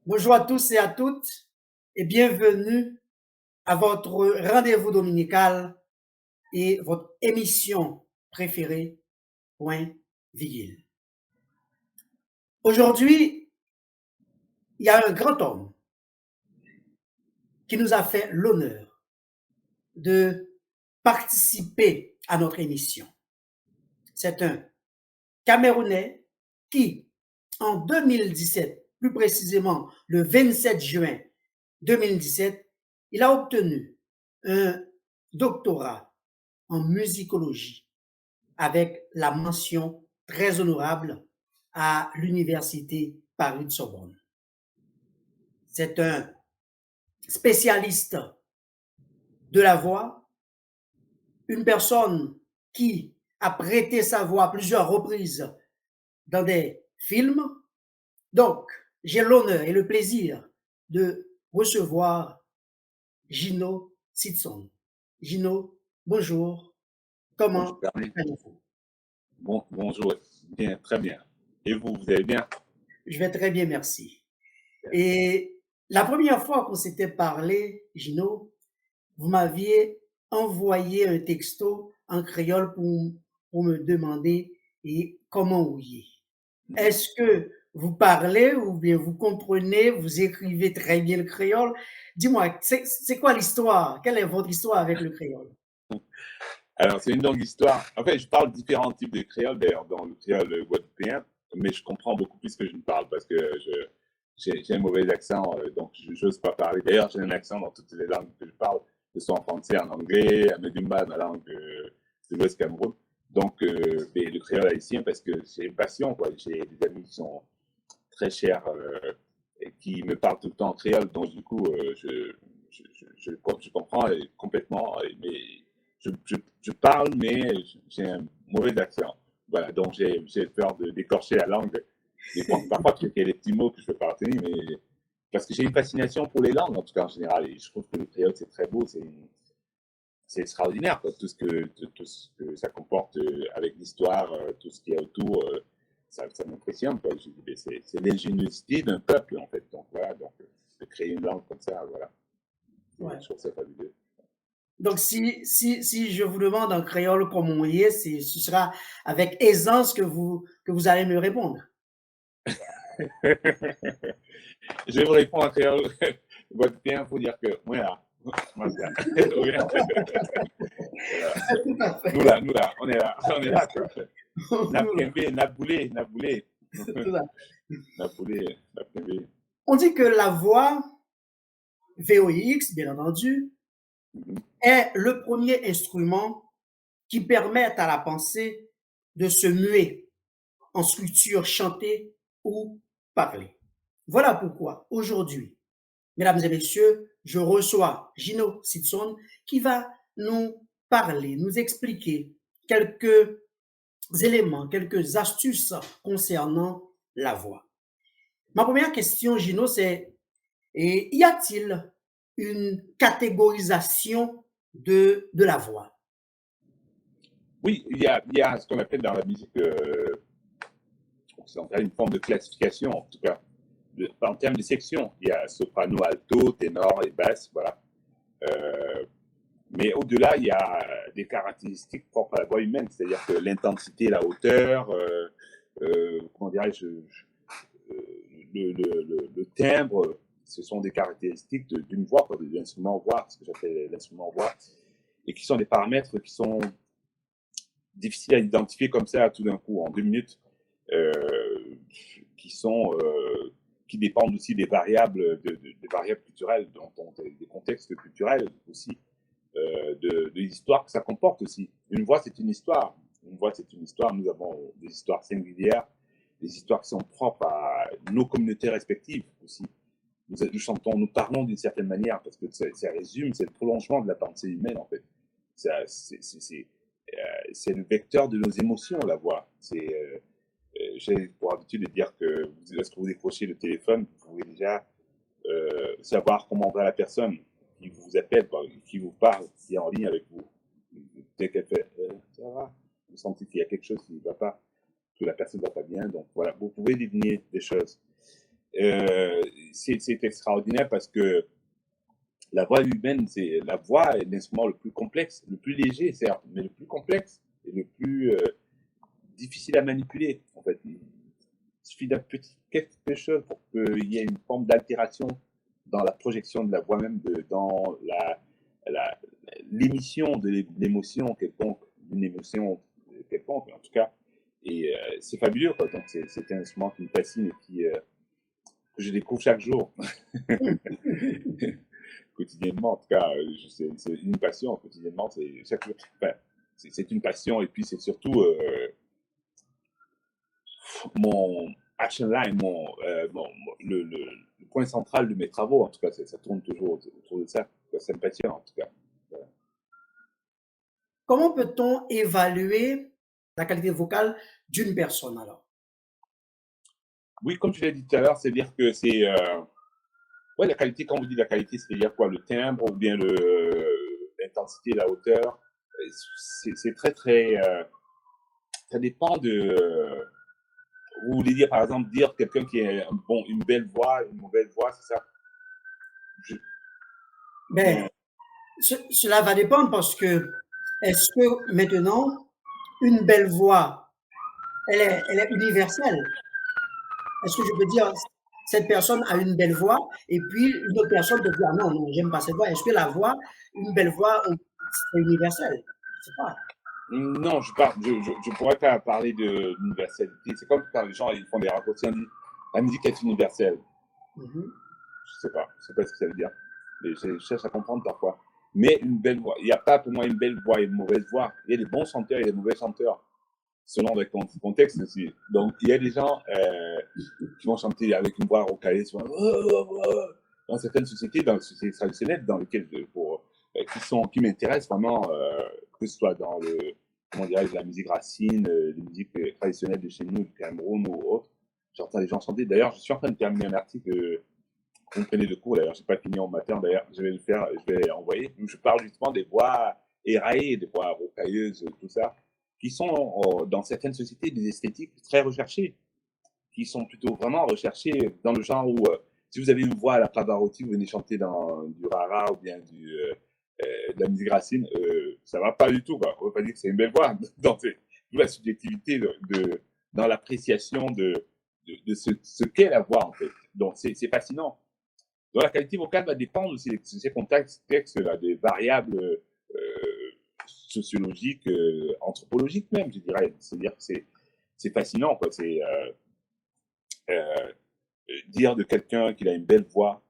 Bonjour à tous et à toutes et bienvenue à votre rendez-vous dominical et votre émission préférée, Point Vigile. Aujourd'hui, il y a un grand homme qui nous a fait l'honneur de participer à notre émission. C'est un Camerounais qui, en 2017, plus précisément le 27 juin 2017, il a obtenu un doctorat en musicologie avec la mention très honorable à l'Université Paris-Sorbonne. C'est un spécialiste de la voix, une personne qui a prêté sa voix à plusieurs reprises dans des films. Donc, j'ai l'honneur et le plaisir de recevoir Gino Sitson. Gino, bonjour. Bonjour Comment Carly. allez-vous? Bonjour, bien, très bien. Et vous allez bien? Je vais très bien, merci. Et la première fois qu'on s'était parlé, Gino, vous m'aviez envoyé un texto en créole pour me demander et comment ouiller. Est-ce que vous parlez ou bien vous comprenez, vous écrivez très bien le créole? Dis-moi, c'est quoi l'histoire? Quelle est votre histoire avec le créole? Alors, c'est une longue histoire. En fait, je parle différents types de créole, d'ailleurs, dans le créole guadeloupéen, mais je comprends beaucoup plus que je ne parle parce que j'ai un mauvais accent, donc je n'ose pas parler. D'ailleurs, j'ai un accent dans toutes les langues que je parle, que ce soit en français, en anglais, à Medumba, ma langue de l'Ouest Cameroun. Donc, mais le créole haïtien, parce que c'est une passion, quoi. J'ai des amis qui sont très chers et qui me parlent tout le temps en créole, donc du coup, je comprends complètement, mais je parle, mais j'ai un mauvais accent. Voilà, donc j'ai peur d'écorcher la langue. Mais parfois, il y a des petits mots que je ne peux pas retenir, mais parce que j'ai une fascination pour les langues, en tout cas en général, et je trouve que le créole, c'est très beau, c'est extraordinaire, quoi. Tout ce que ça comporte avec l'histoire, tout ce qu'il y a autour, ça m'impressionne, quoi. Je dis, c'est l'ingéniosité d'un peuple, en fait. Donc voilà, donc, de créer une langue comme ça, voilà. Ouais. Je trouve ça fabuleux. Donc, si je vous demande en créole comment on y est, ce sera avec aisance que vous allez me répondre. Je vais vous répondre en créole guadeloupéen pour dire que, voilà. Voilà. Tout à fait. Nous là, on est là, quoi. Napkembe, naboulé, naboulé. Tout à fait. Naboulé, napkembe. On dit que la voix VOIX, bien entendu, est le premier instrument qui permet à la pensée de se muer en structure chantée ou parlée. Voilà pourquoi aujourd'hui, mesdames et messieurs, je reçois Gino Sitson qui va nous parler, nous expliquer quelques éléments, quelques astuces concernant la voix. Ma première question, Gino, c'est y a-t-il une catégorisation de la voix? Oui, il y a ce qu'on appelle dans la musique occidentale une forme de classification, en tout cas. En termes de section, il y a soprano, alto, ténor et basse, voilà. Euh, mais au-delà, il y a des caractéristiques propres à la voix humaine, c'est-à-dire que l'intensité, la hauteur, comment dirais-je, le timbre, ce sont des caractéristiques d'une voix, de l'instrument voix, ce que j'appelle l'instrument voix, et qui sont des paramètres qui sont difficiles à identifier comme ça tout d'un coup, en 2 minutes, euh, qui sont qui dépendent aussi des variables, des variables culturelles, des contextes culturels aussi, de l'histoire que ça comporte aussi. Une voix, c'est une histoire. Une voix, c'est une histoire. Nous avons des histoires singulières, des histoires qui sont propres à nos communautés respectives aussi. Nous chantons, nous parlons d'une certaine manière, parce que ça résume, c'est le prolongement de la pensée humaine, en fait. C'est le vecteur de nos émotions, la voix. J'ai pour habitude de dire que lorsque vous décrochez le téléphone, vous pouvez déjà savoir comment va la personne qui vous appelle, qui vous parle, qui est en ligne avec vous. Dès qu'elle fait ça va, vous sentez qu'il y a quelque chose qui ne va pas, que la personne ne va pas bien. Donc voilà, vous pouvez deviner des choses. c'est extraordinaire parce que la voix humaine, la voix est l'instrument le plus complexe, le plus léger, certes, mais le plus complexe et le plus difficile à manipuler. En fait, il suffit d'un petit quelque chose pour qu'il y ait une forme d'altération dans la projection de la voix même, dans l'émission de l'émotion quelconque, d'une émotion quelconque, en tout cas. Et c'est fabuleux, quoi. Donc, c'est un instrument qui me fascine et que je découvre chaque jour. Quotidiennement, en tout cas, c'est une passion. Quotidiennement, c'est chaque jour. Enfin, c'est une passion et puis c'est surtout mon action line, le point central de mes travaux. En tout cas, ça tourne toujours autour de ça. C'est une passion, en tout cas. Voilà. Comment peut-on évaluer la qualité vocale d'une personne alors? Oui, comme je l'ai dit tout à l'heure, c'est-à-dire que c'est ouais, la qualité, quand vous dites la qualité, c'est-à-dire quoi? Le timbre ou bien l'intensité, la hauteur? C'est très, très. Ça dépend de. Vous voulez dire, par exemple, dire quelqu'un qui a une belle voix, une mauvaise voix, c'est ça? Je- Ben, cela va dépendre parce que est-ce que maintenant, une belle voix, elle est universelle? Est-ce que je peux dire, cette personne a une belle voix et puis une autre personne peut dire, non, non, j'aime pas cette voix. Est-ce que la voix, une belle voix, c'est universel? Je sais pas. Non, je pourrais pas parler d'universalité. C'est comme quand les gens ils font des raccourcis, on dit la musique est universelle. Mhm. Je sais pas ce que ça veut dire. Mais je cherche à comprendre parfois. Mais une belle voix, il n'y a pas pour moi une belle voix et une mauvaise voix. Il y a des bons chanteurs et des mauvais chanteurs, selon le contexte aussi. Donc il y a des gens qui vont chanter avec une voix rocailleuse, dans certaines sociétés, dans les sociétés traditionnelles, dans lesquelles qui m'intéressent vraiment, que ce soit dans comment dirais-je, la musique racine, les musiques traditionnelles de chez nous, du Cameroun ou autre. J'entends les gens chanter. D'ailleurs, je suis en train de terminer un article vous me prenez de cours, d'ailleurs, je n'ai pas fini en matin, d'ailleurs, je vais le faire, je vais envoyer. Où je parle justement des voix éraillées, des voix rocailleuses, tout ça, qui sont dans certaines sociétés des esthétiques très recherchées, qui sont plutôt vraiment recherchées dans le genre où, si vous avez une voix à la Pavarotti, vous venez chanter dans du rara ou bien de la musique racine, ça va pas du tout, quoi. On ne peut pas dire que c'est une belle voix. Donc, c'est toute la subjectivité dans l'appréciation de ce qu'est la voix, en fait. Donc, c'est fascinant. Donc, la qualité vocale va dépendre de ces contextes, là, des variables sociologiques, anthropologiques même, je dirais. C'est-à-dire que c'est fascinant, quoi. C'est euh, dire de quelqu'un qu'il a une belle voix.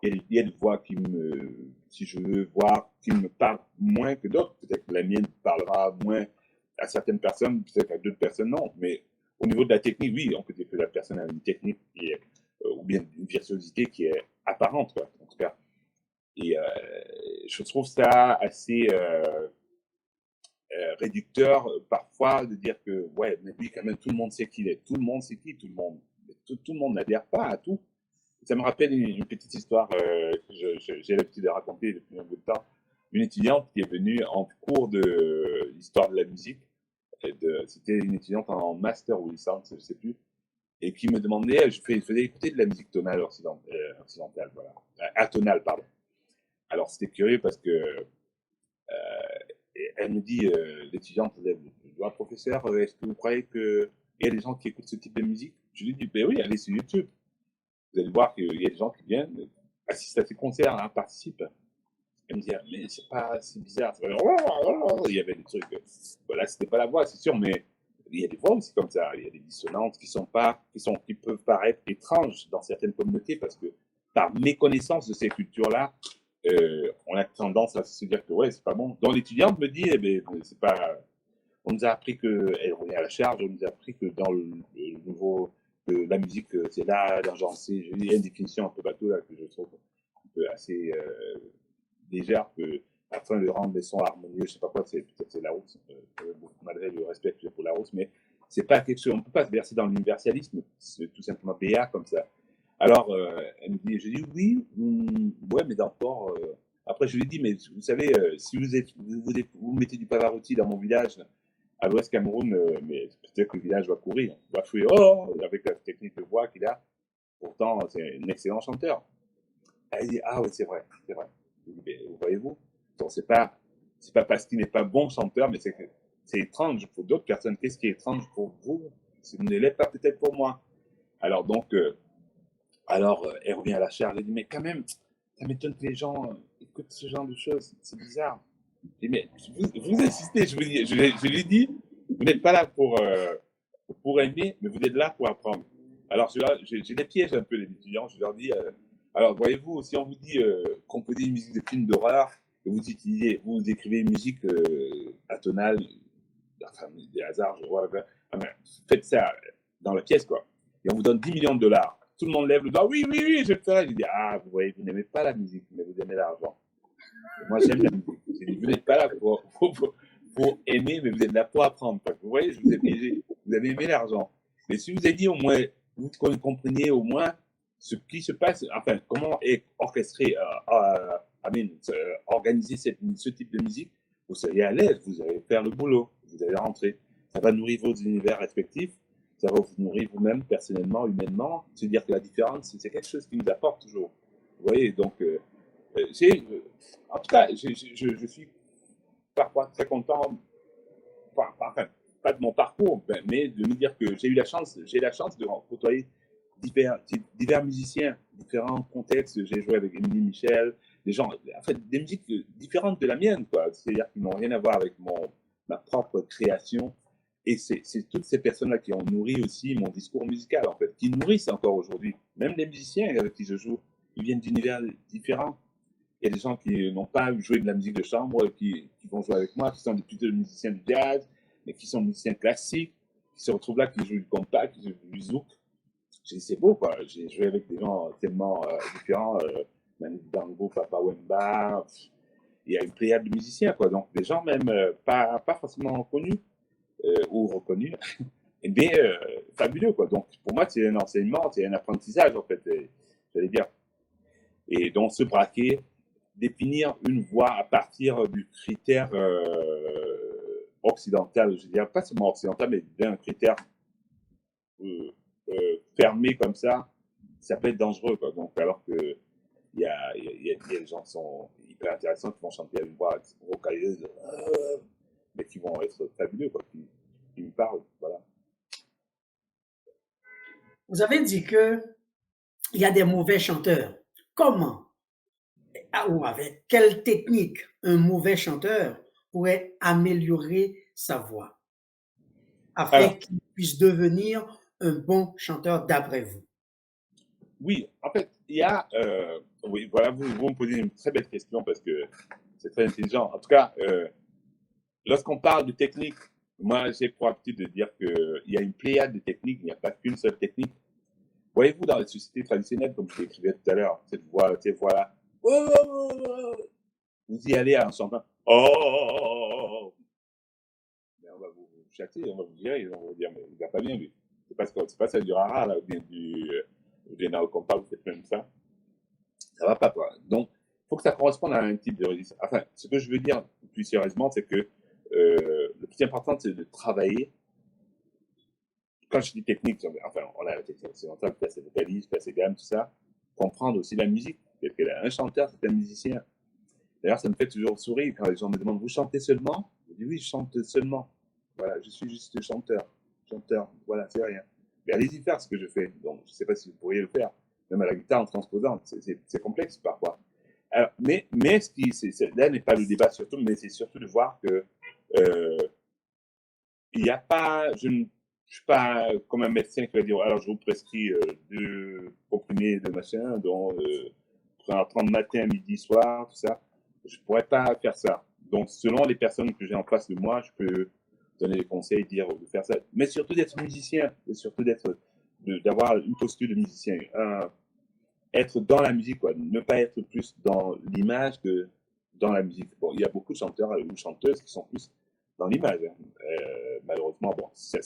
Il y a des voix si je veux voir, qui me parlent moins que d'autres. Peut-être que la mienne parlera moins à certaines personnes, peut-être qu'à d'autres personnes, non. Mais au niveau de la technique, oui, on peut dire que la personne a une technique ou bien une virtuosité qui est apparente, quoi, en tout cas. Et je trouve ça assez réducteur parfois de dire que, ouais, mais lui, quand même, tout le monde sait qui il est. Tout le monde sait qui, tout le monde. Tout le monde n'adhère pas à tout. Ça me rappelle une petite histoire que j'ai l'habitude de raconter depuis un bout de temps. Une étudiante qui est venue en cours de l'histoire de la musique. C'était une étudiante en master ou licence, je ne sais plus, et qui me demandait, je faisais écouter de la musique tonale occidentale, voilà, atonale, pardon. Alors c'était curieux parce que elle me dit, l'étudiante, elle me dit, professeur, est-ce que vous croyez qu'il y a des gens qui écoutent ce type de musique? Je lui dis, ben oui, allez sur YouTube. Vous allez voir qu'il y a des gens qui viennent, assistent à ces concerts, hein, participent. Elle me dit, ah, mais c'est bizarre. Il y avait des trucs. Voilà, c'était pas la voix, c'est sûr, mais il y a des voix aussi comme ça. Il y a des dissonances qui peuvent paraître étranges dans certaines communautés parce que par méconnaissance de ces cultures-là, on a tendance à se dire que ouais, c'est pas bon. Donc l'étudiante me dit, eh ben, c'est pas. On nous a appris que, elle revient à la charge, on nous a appris que dans le nouveau, que la musique, c'est là, l'agencé. Il y a une définition un peu bateau là que je trouve un peu assez légère que afin de rendre les sons harmonieux, je sais pas quoi, peut-être c'est Larousse, malgré le respect que j'ai pour Larousse, mais c'est pas quelque chose, on peut pas se verser dans l'universalisme, c'est tout simplement BA comme ça. Alors, elle me dit, je dis oui, ouais, mais d'accord. Après, je lui dis, mais vous savez, si vous mettez du Pavarotti dans mon village, à l'ouest Cameroun, mais peut-être que le village va courir, va fuir, avec la technique de voix qu'il a. Pourtant, c'est un excellent chanteur. Elle dit, ah oui, c'est vrai, c'est vrai. Je dis, mais voyez-vous, donc c'est pas parce qu'il n'est pas bon chanteur, mais c'est étrange pour d'autres personnes. Qu'est-ce qui est étrange pour vous, si vous ne l'êtes pas peut-être pour moi? Alors donc, elle revient à la charge. Elle dit, mais quand même, ça m'étonne que les gens écoutent ce genre de choses. C'est bizarre. Je dis, mais vous insistez, je lui dis, vous n'êtes pas là pour aimer, mais vous êtes là pour apprendre. Alors, je les piège un peu, les étudiants. Je leur dis, alors, voyez-vous, si on vous dit composer une musique de film d'horreur, et vous écrivez une musique atonale, enfin, des hasards, je vois, faites ça dans la pièce, quoi. Et on vous donne 10 millions de dollars. Tout le monde lève le doigt, oui, oui, oui, je le ferai. Je dis, ah, vous voyez, vous n'aimez pas la musique, mais vous aimez l'argent. Et moi, j'aime la musique. Je dis, vous n'êtes pas là pour aimer, mais vous êtes là pour apprendre. Vous voyez, je vous ai piégé. Vous avez aimé l'argent. Mais si vous avez dit au moins, vous compreniez au moins ce qui se passe, enfin, comment est orchestré, organiser ce type de musique, vous seriez à l'aise, vous allez faire le boulot, vous allez rentrer. Ça va nourrir vos univers respectifs, ça va vous nourrir vous-même, personnellement, humainement. Se dire que la différence, c'est quelque chose qui nous apporte toujours. Vous voyez, donc, en tout cas, je suis parfois très content, enfin, pas de mon parcours, mais de me dire que j'ai la chance de côtoyer divers musiciens, différents contextes. J'ai joué avec Émilie Michel, des gens, en fait, des musiques différentes de la mienne, quoi. C'est-à-dire qui n'ont rien à voir avec ma propre création. Et c'est toutes ces personnes-là qui ont nourri aussi mon discours musical, en fait, qui nourrissent encore aujourd'hui. Même les musiciens avec qui je joue, ils viennent d'univers différents. Il y a des gens qui n'ont pas joué de la musique de chambre, qui vont jouer avec moi, qui sont plutôt des musiciens de jazz, mais qui sont musiciens classiques, qui se retrouvent là, qui jouent du compas, qui jouent du zouk. C'est beau, quoi. J'ai joué avec des gens tellement différents, Manu Dibango, Papa Wemba. Il y a une pléiade de musiciens, quoi. Donc, des gens même pas forcément connus ou reconnus, mais fabuleux, quoi. Donc, pour moi, c'est un enseignement, c'est un apprentissage, en fait, j'allais dire. Et donc, se braquer, définir une voie à partir du critère occidental, je dirais pas seulement occidental, mais d'un critère fermé comme ça peut être dangereux, quoi. Donc, alors que il y a des gens qui sont hyper intéressants, qui vont chanter à une voix rocailleuse, mais qui vont être fabuleux, quoi, qui me parlent, voilà. Vous avez dit que il y a des mauvais chanteurs. Comment ou avec quelle technique un mauvais chanteur pourrait améliorer sa voix afin Alors, qu'il puisse devenir un bon chanteur d'après vous? oui, en fait, il y a, oui, voilà, vous me posez une très belle question parce que c'est très intelligent. En tout cas, lorsqu'on parle de technique, moi, j'ai pour habitude de dire qu'il y a une pléiade de techniques, il n'y a pas qu'une seule technique. Voyez-vous, dans les sociétés traditionnelles, comme je l'écrivais tout à l'heure, cette voix-là, vous y allez en chantant, oh, mais on va vous châtier, on va vous virer, on va vous dire, mais il va pas bien, lui. C'est pas ça du rara, là, ou bien du Nao Compa, vous faites même ça. Ça va pas, quoi. Donc, il faut que ça corresponde à un type de résistance. Enfin, ce que je veux dire plus sérieusement, c'est que le plus important, c'est de travailler. Quand je dis technique, enfin, on a la technique occidentale, placer vocalise, placer gamme, tout ça. Comprendre aussi la musique. Parce qu'un chanteur, c'est un musicien. D'ailleurs, ça me fait toujours sourire quand les gens me demandent, vous chantez seulement? Je dis oui, je chante seulement. Voilà, je suis juste chanteur. Chanteur, voilà, c'est rien. Mais allez-y faire ce que je fais. Donc, je ne sais pas si vous pourriez le faire. Même à la guitare en transposant, c'est complexe parfois. Alors, mais ce qui, là n'est pas le débat surtout, mais c'est surtout de voir que il n'y a pas, je ne suis pas comme un médecin qui va dire, alors je vous prescris deux comprimés de machin, dont prendre matin, midi, soir, tout ça. Je ne pourrais pas faire ça. Donc, selon les personnes que j'ai en face de moi, je peux donner des conseils, dire de faire ça. Mais surtout d'être musicien, et surtout d'avoir une posture de musicien. Être dans la musique, quoi. Ne pas être plus dans l'image que dans la musique. Bon, il y a beaucoup de chanteurs ou chanteuses qui sont plus dans l'image. Hein. Malheureusement, bon, c'est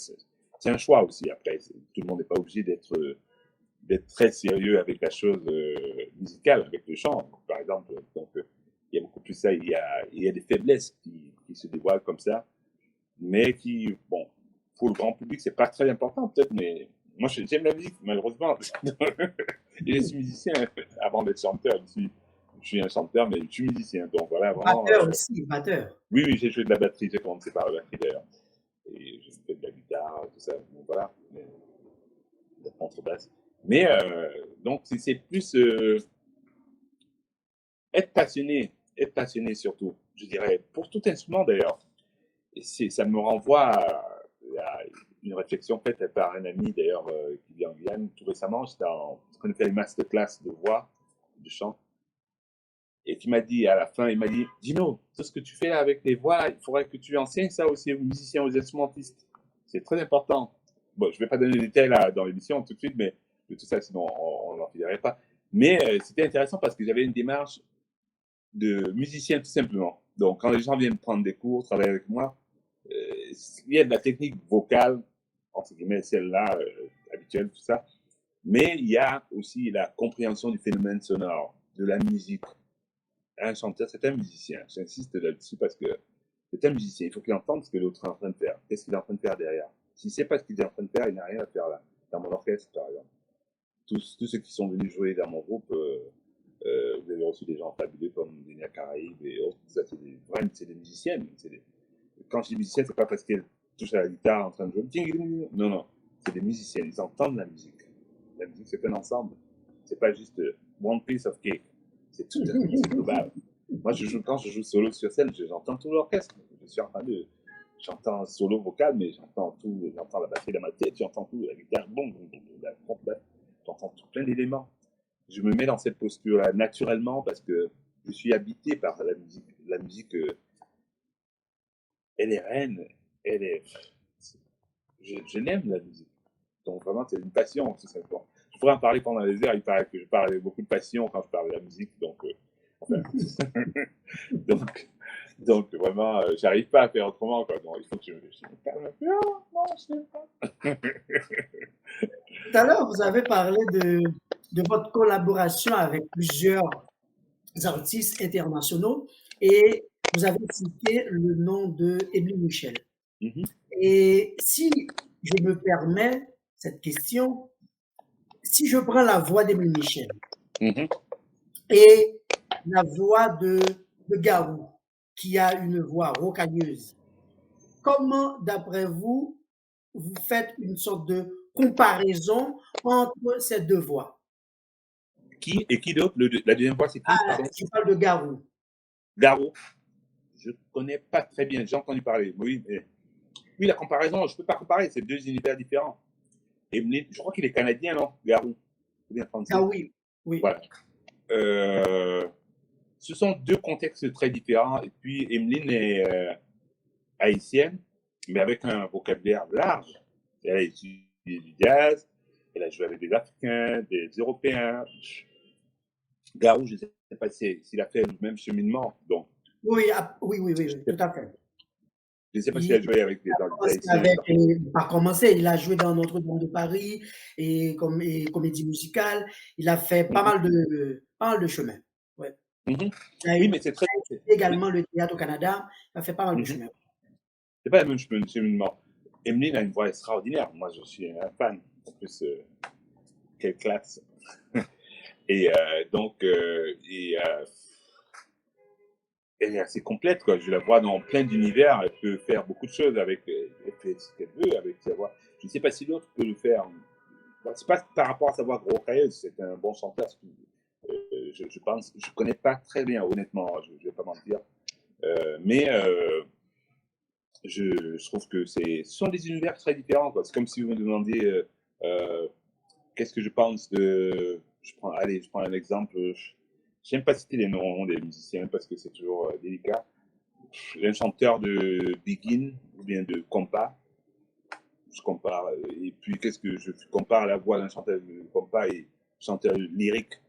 un choix aussi. Après, tout le monde n'est pas obligé d'être très sérieux avec la chose musicale, avec le chant, par exemple. Donc, il y a beaucoup plus ça. Il y a des faiblesses qui se dévoilent comme ça, mais qui, bon, pour le grand public, c'est pas très important peut-être, mais Moi, j'aime la musique, malheureusement. Je suis musicien avant d'être chanteur. Je suis un chanteur, mais je suis musicien. Donc voilà, vraiment. Batteur aussi, batteur. Oui, oui, j'ai joué de la batterie. J'ai commencé par la batterie d'ailleurs. Et j'ai fait de la guitare, tout ça. Donc voilà. Mais, de la contrebasse. Mais donc, c'est plus être passionné surtout, je dirais, pour tout instrument d'ailleurs. Et ça me renvoie à une réflexion faite par un ami d'ailleurs qui vit en Guyane tout récemment. J'étais en train de faire une masterclass de voix, de chant. Et qui m'a dit à la fin, il m'a dit, Dino, tout ce que tu fais là avec les voix, il faudrait que tu enseignes ça aussi aux musiciens, aux instrumentistes. C'est très important. Bon, je ne vais pas donner les détails là dans l'émission tout de suite, mais de tout ça, sinon on n'en finirait pas. Mais c'était intéressant parce que j'avais une démarche de musicien tout simplement. Donc, quand les gens viennent prendre des cours, travailler avec moi, il y a de la technique vocale, entre guillemets, celle-là, habituelle, tout ça. Mais il y a aussi la compréhension du phénomène sonore, de la musique. Un chanteur, c'est un musicien. J'insiste là-dessus parce que c'est un musicien. Il faut qu'il entende ce que l'autre est en train de faire. Qu'est-ce qu'il est en train de faire derrière? S'il ne sait pas ce qu'il est en train de faire, il n'a rien à faire là. Dans mon orchestre, par exemple. Tous ceux qui sont venus jouer dans mon groupe, vous avez reçu des gens fabuleux comme Denia Caraïbes et autres. Ça, c'est des musiciennes. Quand je dis musicienne, c'est pas parce qu'elles touchent à la guitare en train de jouer. Non, non. C'est des musiciennes. Ils entendent la musique. La musique, c'est un ensemble. C'est pas juste one piece of cake. C'est tout un musique global. Moi, quand je joue solo sur scène, j'entends tout l'orchestre. Je suis en train de. J'entends solo vocal, mais j'entends tout. J'entends la batterie dans ma tête, j'entends tout, la guitare, boum, boum, boum, la trompette. J'entends tout plein d'éléments. Je me mets dans cette posture-là naturellement parce que je suis habité par la musique. La musique, elle est reine. Elle est. Je l'aime, la musique. Donc vraiment, c'est une passion, tout simplement. Je pourrais en parler pendant des heures. Il paraît que je parle avec beaucoup de passion quand je parle de la musique. Donc, enfin, donc vraiment, j'arrive pas à faire autrement. Quoi. Donc, il faut que je me calme un peu. Oh, non, je sais pas. Tout à l'heure, vous avez parlé de votre collaboration avec plusieurs artistes internationaux et vous avez cité le nom de Émile Michel. Et si je me permets cette question, si je prends la voix d'Émile Michel et la voix de Garou, qui a une voix rocailleuse, comment, d'après vous, vous faites une sorte de comparaison entre ces deux voix? Qui et qui d'autre? La deuxième voix, c'est qui? Je parle de Garou. Garou. Je ne connais pas très bien. J'ai entendu parler. Oui, mais oui, la comparaison, je ne peux pas comparer. C'est deux univers différents. Emeline, je crois qu'il est canadien, non? Garou. Ou bien français. Ah oui, oui. Voilà. Ce sont deux contextes très différents. Et puis, Emeline est haïtienne, mais avec un vocabulaire large. Elle a étudié du jazz, elle a joué avec des Africains, des Européens. Garou, je ne sais pas s'il a fait le même cheminement. Donc, oui, oui, tout à fait. Je ne sais pas s'il a joué avec des Haïtiens. Il a commencé, il a joué dans Notre-Dame de Paris et comédie musicale. Il a fait pas mal de chemin. Ouais. Oui, mais c'est très. Également le théâtre au Canada, il a fait pas mal de chemin. C'est pas le même cheminement. Emeline a une voix extraordinaire. Moi, je suis un fan. En plus, quelle classe. Et donc, elle est assez complète, quoi. Je la vois dans plein d'univers. Elle peut faire beaucoup de choses avec. Elle fait ce qu'elle veut avec sa voix. Je ne sais pas si l'autre peut le faire. C'est pas par rapport à sa voix rocailleuse. C'est un bon chanteur. Je pense. Je connais pas très bien, honnêtement. Je vais pas mentir. Mais je trouve que ce sont des univers très différents, quoi. C'est comme si vous me demandiez qu'est-ce que je pense de. Je prends un exemple. J'aime pas citer les noms des musiciens parce que c'est toujours délicat. Un chanteur de Begin ou bien de Compas. Je compare. Et puis, qu'est-ce que je compare la voix d'un chanteur de Compas et chanteur lyrique?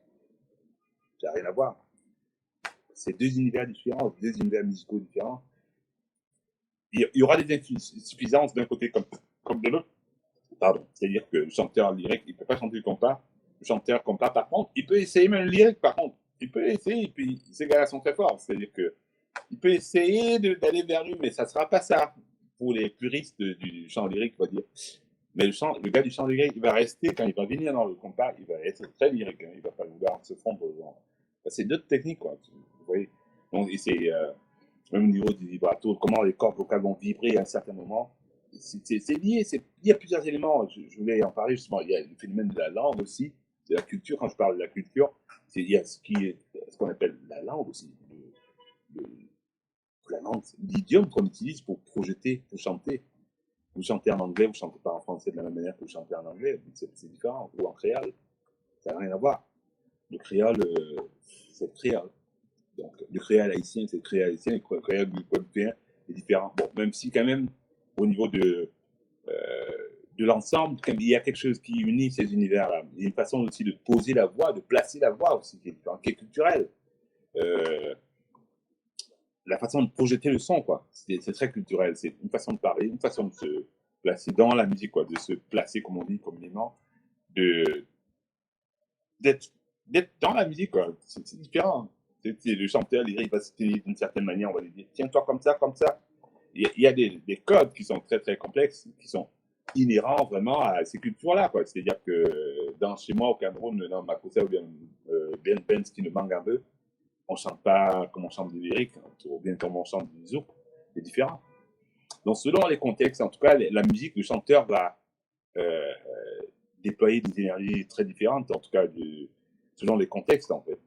Ça n'a rien à voir. C'est deux univers différents, deux univers musicaux différents. Il y aura des insuffisances d'un côté comme de l'autre. Pardon. C'est-à-dire que le chanteur lyrique, il ne peut pas chanter le compas. Le chanteur compas, par contre, il peut essayer même le lyrique, par contre. Il peut essayer, et puis ces gars-là sont très forts. C'est-à-dire qu'il peut essayer d'aller vers lui, mais ça ne sera pas ça. Pour les puristes du chant lyrique, on va dire. Mais le gars du chant lyrique, il va rester, quand il va venir dans le compas, il va être très lyrique. Hein, il va pas vouloir se fondre dans. C'est d'autres techniques, quoi. Vous voyez. Donc, et c'est même au niveau du vibrato, comment les cordes vocales vont vibrer à un certain moment. C'est lié. Il y a plusieurs éléments. Je voulais en parler justement. Il y a le phénomène de la langue aussi, de la culture. Quand je parle de la culture, il y a ce qu'on appelle la langue aussi. La langue, l'idiome qu'on utilise pour projeter, pour chanter. Vous chantez en anglais, vous ne chantez pas en français de la même manière que vous chantez en anglais, c'est différent. Ou en créole, ça n'a rien à voir. Le créole, c'est le créole. Donc, le créole haïtien, c'est le créole haïtien, le créole guadeloupéen est différent. Bon, même si quand même, au niveau de l'ensemble, il y a quelque chose qui unit ces univers-là. Il y a une façon aussi de poser la voix, de placer la voix aussi, qui est culturelle. La façon de projeter le son, quoi. C'est très culturel. C'est une façon de parler, une façon de se placer dans la musique, quoi, de se placer, comme on dit communément, d'être dans la musique, quoi. C'est différent. Le chanteur lyrique va se tenir d'une certaine manière, on va lui dire, tiens-toi comme ça, comme ça. Il y a des codes qui sont très, très complexes, qui sont inhérents vraiment à ces cultures-là, quoi. C'est-à-dire que chez moi, au Cameroun, dans Makossa ou bien Ben qui ne manque un peu, on chante pas comme on chante du lyrique, ou bien comme on chante du zouk, c'est différent. Donc, selon les contextes, en tout cas, la musique, le chanteur va déployer des énergies très différentes, en tout cas, selon les contextes, en fait.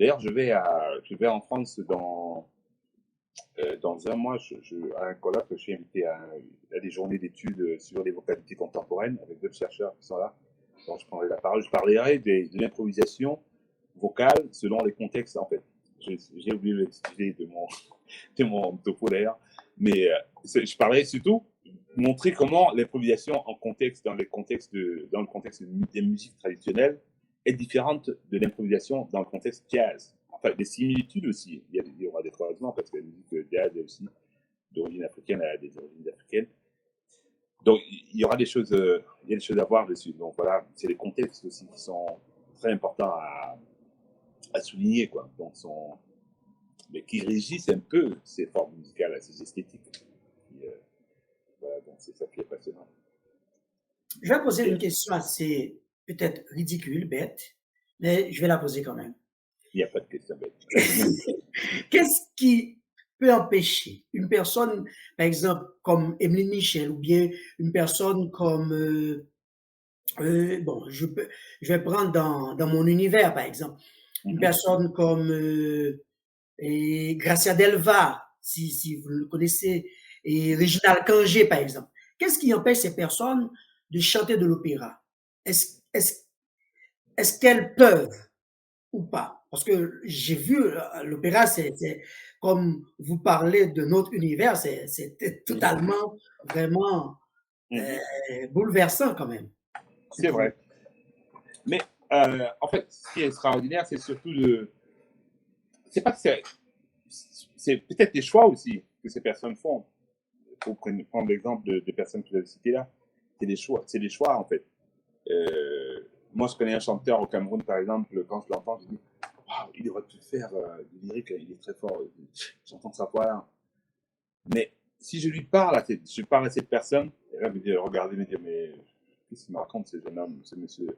D'ailleurs, je vais en France dans un mois, à un colloque, je suis invité à des journées d'études sur les vocalités contemporaines avec d'autres chercheurs qui sont là. Donc, je prendrai la parole. Je parlerai de l'improvisation vocale selon les contextes, en fait. J'ai oublié l'expliquer de mon topo d'ailleurs, mais je parlerai surtout montrer comment l'improvisation dans le contexte des musiques traditionnelles est différente de l'improvisation dans le contexte jazz. Enfin, des similitudes aussi. Il y aura des croisements parce que la musique jazz est aussi d'origine africaine, elle a des origines africaines. Donc, il y aura des choses, il y a des choses à voir dessus. Donc voilà, c'est les contextes aussi qui sont très importants à souligner, quoi. Donc, mais qui régissent un peu ces formes musicales, ces esthétiques. Voilà, donc c'est ça qui est passionnant. Je vais poser une question assez peut-être ridicule, bête, mais je vais la poser quand même. Il n'y a pas de question bête. Qu'est-ce qui peut empêcher une personne, par exemple, comme Emeline Michel, ou bien une personne comme, bon, je vais prendre dans mon univers, par exemple, une personne comme Gracia Delva, si vous le connaissez, et Réginald Kangé, par exemple. Qu'est-ce qui empêche ces personnes de chanter de l'opéra? Est-ce qu'elles peuvent ou pas? Parce que j'ai vu l'opéra, c'est comme vous parlez de notre univers, c'est totalement, vraiment bouleversant quand même. C'est vrai. Mais en fait, ce qui est extraordinaire, c'est surtout c'est pas que c'est peut-être des choix aussi que ces personnes font. Pour prendre l'exemple de personnes que vous avez citées là, c'est des choix en fait. Moi, je connais un chanteur au Cameroun, par exemple, quand je l'entends, je dis waouh, il aurait pu faire du lyrique, il est très fort, j'entends sa voix là. Mais si je parle à cette personne, elle va me dire, regardez, me dire, mais qu'est-ce qu'il me raconte, ce jeune homme, ce monsieur?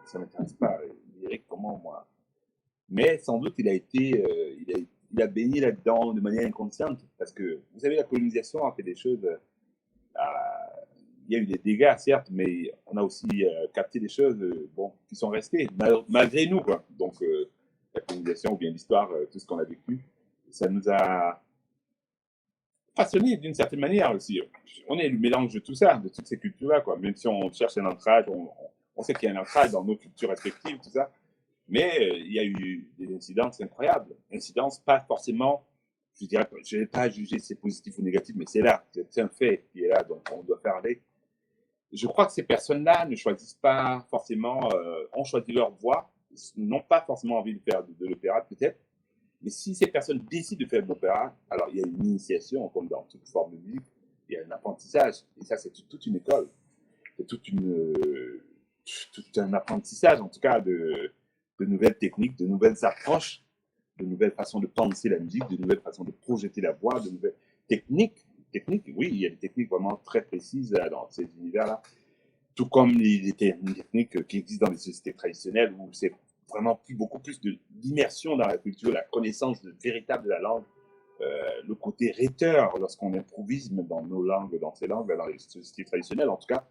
Ça ne m'intéresse pas, lyrique, comment moi? Mais sans doute, il a baigné là-dedans de manière inconsciente, parce que vous savez, la colonisation a fait des choses. Il y a eu des dégâts, certes, mais on a aussi capté des choses qui sont restées, malgré nous, quoi. Donc, la colonisation ou bien l'histoire, tout ce qu'on a vécu, ça nous a façonnés d'une certaine manière aussi. On est le mélange de tout ça, de toutes ces cultures-là, quoi. Même si on cherche un ancrage, on sait qu'il y a un ancrage dans nos cultures respectives, tout ça. Mais il y a eu des incidences incroyables. Incidences pas forcément, je dirais, je ne vais pas juger si c'est positif ou négatif, mais c'est là, c'est un fait qui est là, donc on doit faire avec. Je crois que ces personnes-là ne choisissent pas forcément, ont choisi leur voie, n'ont pas forcément envie de faire de l'opéra peut-être, mais si ces personnes décident de faire de l'opéra, alors il y a une initiation, comme dans toute forme de musique, il y a un apprentissage, et ça c'est toute une école, c'est tout un apprentissage en tout cas de nouvelles techniques, de nouvelles approches, de nouvelles façons de penser la musique, de nouvelles façons de projeter la voix, de nouvelles techniques. Oui, il y a des techniques vraiment très précises dans ces univers-là. tout comme les techniques qui existent dans les sociétés traditionnelles où c'est vraiment beaucoup plus d'immersion dans la culture, la connaissance véritable de la langue, le côté rhéteur lorsqu'on improvise dans nos langues, dans ces langues, dans les sociétés traditionnelles en tout cas,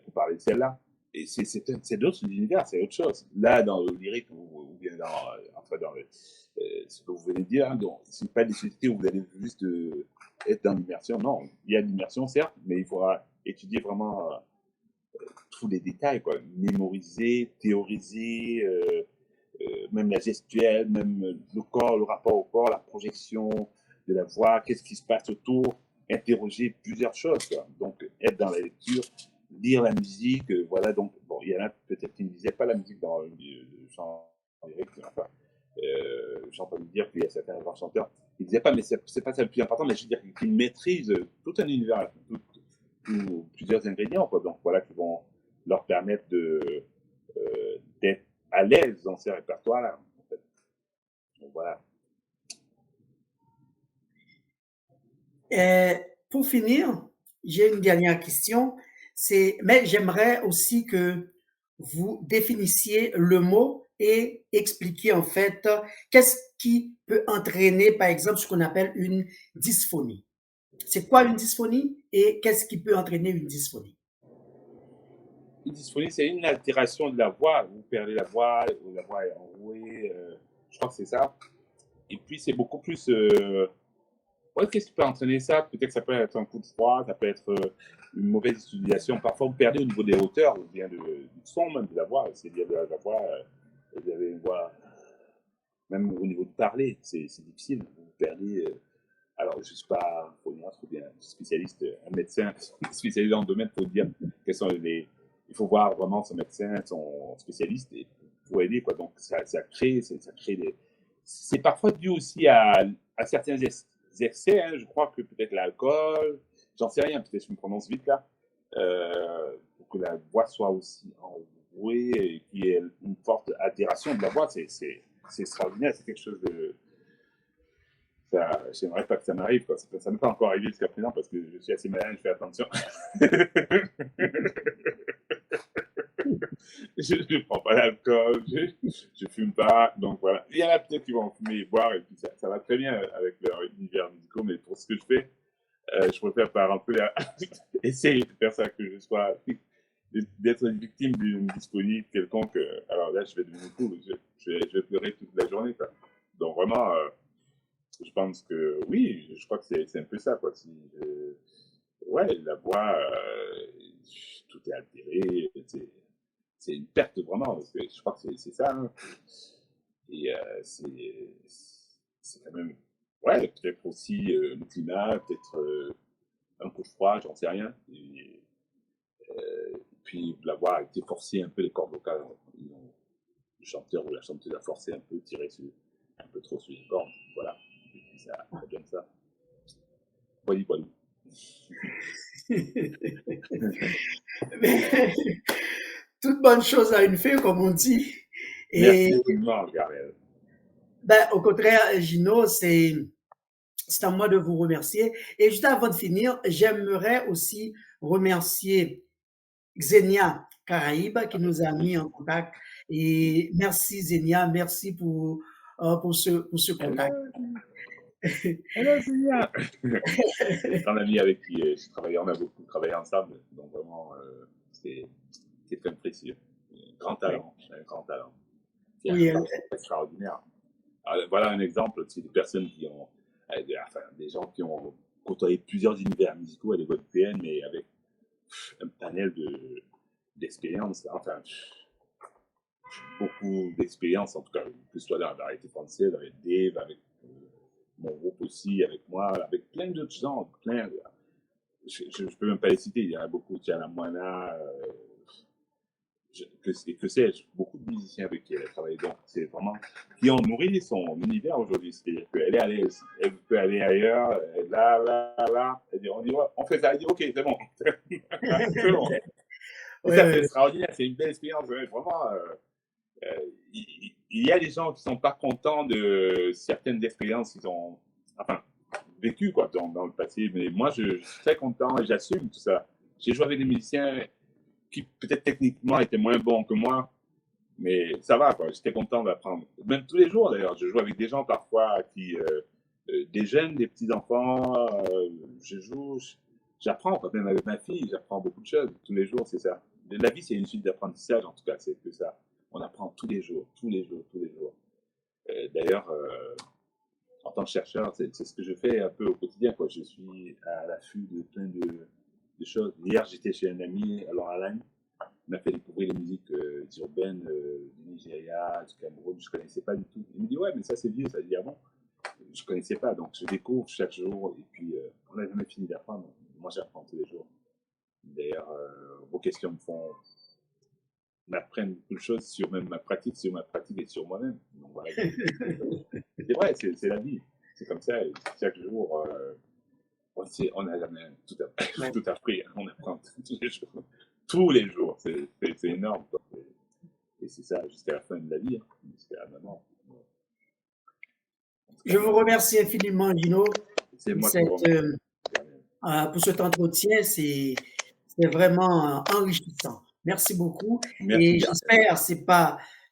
pour parler de celle-là. Et c'est d'autres univers, c'est autre chose. Là, dans le lyrique, ou bien enfin dans ce que vous venez de dire, hein, c'est pas des sociétés où vous allez juste être dans l'immersion. Non, il y a l'immersion, certes, mais il faudra étudier vraiment tous les détails, quoi. Mémoriser, théoriser, même la gestuelle, même le corps, le rapport au corps, la projection de la voix, qu'est-ce qui se passe autour, interroger plusieurs choses, quoi. Donc, être dans la lecture, lire la musique, voilà. Donc, bon, il y en a peut-être qui ne disaient pas la musique dans le chant direct, enfin, j'ai entendu dire qu'il y a certains grands chanteurs qui ne disaient pas, mais c'est pas ça le plus important, mais je veux dire qu'ils maîtrisent tout un univers, plusieurs ingrédients, quoi. Donc, voilà, qui vont leur permettre d'être à l'aise dans ces répertoires-là, en fait. Donc, voilà. Pour finir, j'ai une dernière question. Mais j'aimerais aussi que vous définissiez le mot et expliquiez en fait qu'est-ce qui peut entraîner, par exemple, ce qu'on appelle une dysphonie. C'est quoi une dysphonie et qu'est-ce qui peut entraîner une dysphonie? Une dysphonie, c'est une altération de la voix. Vous perdez la voix est enrouée. Je crois que c'est ça. Et puis, c'est beaucoup plus. Ouais, qu'est-ce qui peut entraîner ça? Peut-être que ça peut être un coup de froid, ça peut être une mauvaise utilisation. Parfois, vous perdez au niveau des hauteurs, ou bien du son, même de la voix. C'est-à-dire de la voix, vous avez une voix, même au niveau de parler, c'est difficile. Vous perdez. Alors, je ne suis pas un phoniatre ou bien un spécialiste, un médecin spécialisé dans le domaine pour dire quels sont les. Il faut voir vraiment son médecin, son spécialiste pour aider, quoi. Donc, ça crée des. C'est parfois dû aussi à certains excès, hein. Je crois que peut-être l'alcool, j'en sais rien, peut-être je me prononce vite là, pour que la voix soit aussi enrouée et qu'il y ait une forte altération de la voix, c'est extraordinaire, c'est quelque chose de. J'aimerais pas que ça m'arrive, quoi. Ça m'est pas encore arrivé jusqu'à présent parce que je suis assez malin, je fais attention. Je ne prends pas d'alcool, je fume pas, donc voilà. Il y en a peut-être qui vont fumer et boire, et puis ça va très bien avec leur univers musical, mais pour ce que je fais, je préfère pas rentrer là, essayer de faire ça, que je sois, d'être une victime d'une disponible quelconque. Alors là, je vais devenir fou, je vais pleurer toute la journée, quoi. Donc vraiment, je pense que oui, je crois que c'est un peu ça, quoi. Ouais, la voix, tout est altéré, c'est une perte vraiment, parce que je crois que c'est ça, hein. Et c'est quand même, ouais, peut-être aussi le climat, peut-être un coup de froid, j'en sais rien. Et puis la voix a été forcée un peu, les cordes vocales, le chanteur ou la chanteuse a forcé un peu, tiré un peu trop sur les cordes, voilà. Et puis ça donne ça. Voilà, voilà. Toute bonne chose a une fin, comme on dit. Merci Et infiniment, Gabriel. ben, au contraire, Gino, c'est à moi de vous remercier. Et juste avant de finir, j'aimerais aussi remercier Xenia Caraïbe qui nous a mis en contact. Et merci Xenia, merci pour ce contact. Hello, Seigneur. C'est un ami avec qui j'ai travaillé, on a beaucoup travaillé ensemble, donc vraiment, c'est quelqu'un de précieux. Un grand talent. Qui a Oui, un parcours extraordinaire. Alors, voilà un exemple, c'est des personnes qui ont, enfin, des gens qui ont côtoyé plusieurs univers musicaux à l'école européenne, mais avec un panel d'expériences, enfin, beaucoup d'expériences, en tout cas, que ce soit dans la variété française, avec Dave, avec mon groupe aussi, avec moi, avec plein d'autres gens, je peux même pas les citer, il y en a beaucoup, Tiana Moana, que sais-je, beaucoup de musiciens avec qui elle a travaillé, donc c'est vraiment, qui ont nourri son univers aujourd'hui, c'est-à-dire qu'elle est à l'aise, elle peut aller ailleurs, là, elle dit, on dit, ouais, on fait ça, elle dit, ok, c'est bon, c'est bon. Et oui, ça, c'est oui, extraordinaire, c'est une belle expérience, ouais, vraiment, il y a des gens qui sont pas contents de certaines expériences qu'ils ont, enfin, vécues, quoi, dans le passé, mais moi, je suis très content et j'assume tout ça. J'ai joué avec des musiciens qui peut-être techniquement étaient moins bons que moi, mais ça va, quoi. J'étais content d'apprendre. Même tous les jours, d'ailleurs. Je joue avec des gens parfois qui, des jeunes, des petits-enfants, j'apprends, quoi. Même avec ma fille, j'apprends beaucoup de choses. Tous les jours, c'est ça. La vie, c'est une suite d'apprentissage, en tout cas, c'est que ça. On apprend tous les jours, tous les jours, tous les jours. D'ailleurs, en tant que chercheur, c'est ce que je fais un peu au quotidien, quoi. Je suis à l'affût de plein de choses. Hier, j'étais chez un ami, alors Alain, il m'a fait découvrir les musiques urbaines du Nigeria, du Cameroun, je ne connaissais pas du tout. Il me dit, ouais, mais ça c'est vieux, ça dit, ah bon, je ne connaissais pas, donc je découvre chaque jour, et puis on n'a jamais fini d'apprendre, moi j'apprends tous les jours. D'ailleurs, vos questions m'apprennent beaucoup de choses sur même ma pratique et sur moi-même. Donc voilà, c'est vrai, c'est la vie, c'est comme ça, et chaque jour, on n'a jamais tout appris, on apprend tous les jours. Tous les jours, c'est énorme, quoi. Et c'est ça jusqu'à la fin de la vie, hein, jusqu'à la mort. Je vous remercie infiniment, Gino. C'est moi qui vous remercie. Pour cet entretien, c'est vraiment enrichissant. Merci beaucoup. Merci et bien. J'espère que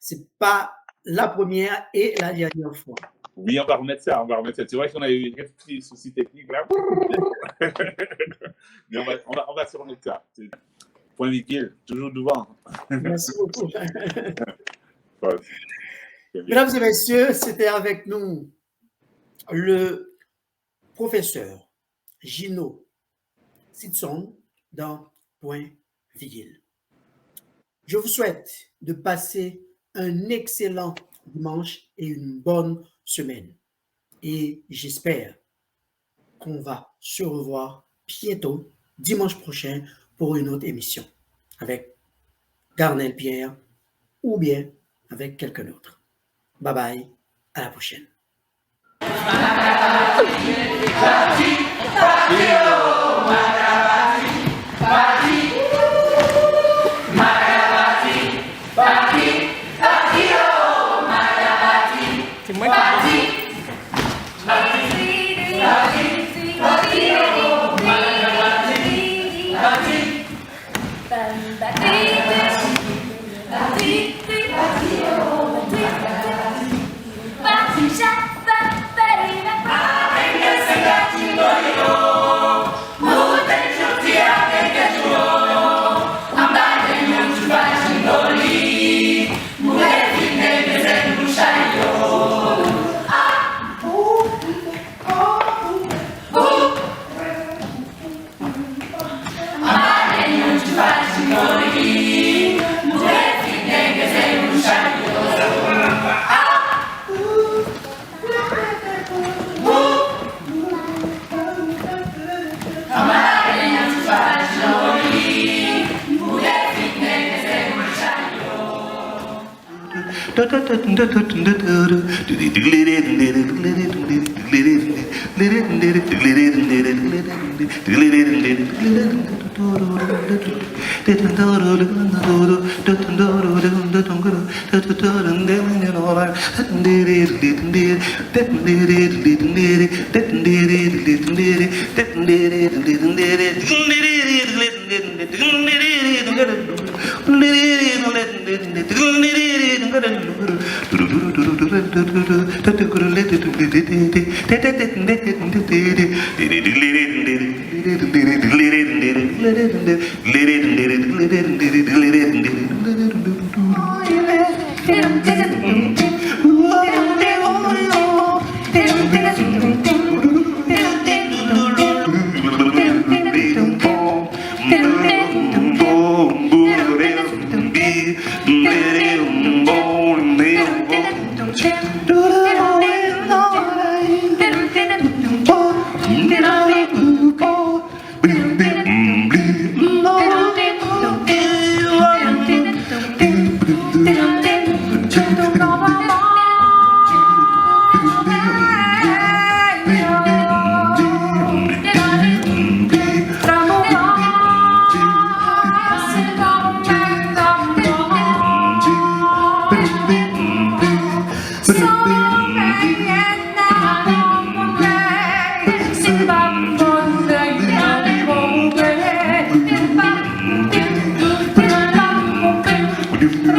c'est pas la première et la dernière fois. Oui, on va remettre ça. C'est vrai qu'on a eu des petits soucis techniques là. Mais on va se remettre ça. Point Vigile, toujours devant. Merci beaucoup. Ouais. Mesdames et messieurs, c'était avec nous le professeur Gino Sitsong dans Point Vigile. Je vous souhaite de passer un excellent dimanche et une bonne semaine. Et j'espère qu'on va se revoir bientôt, dimanche prochain, pour une autre émission avec Darnell Pierre ou bien avec quelqu'un d'autre. Bye bye, à la prochaine. C'est moi qui Do Oh,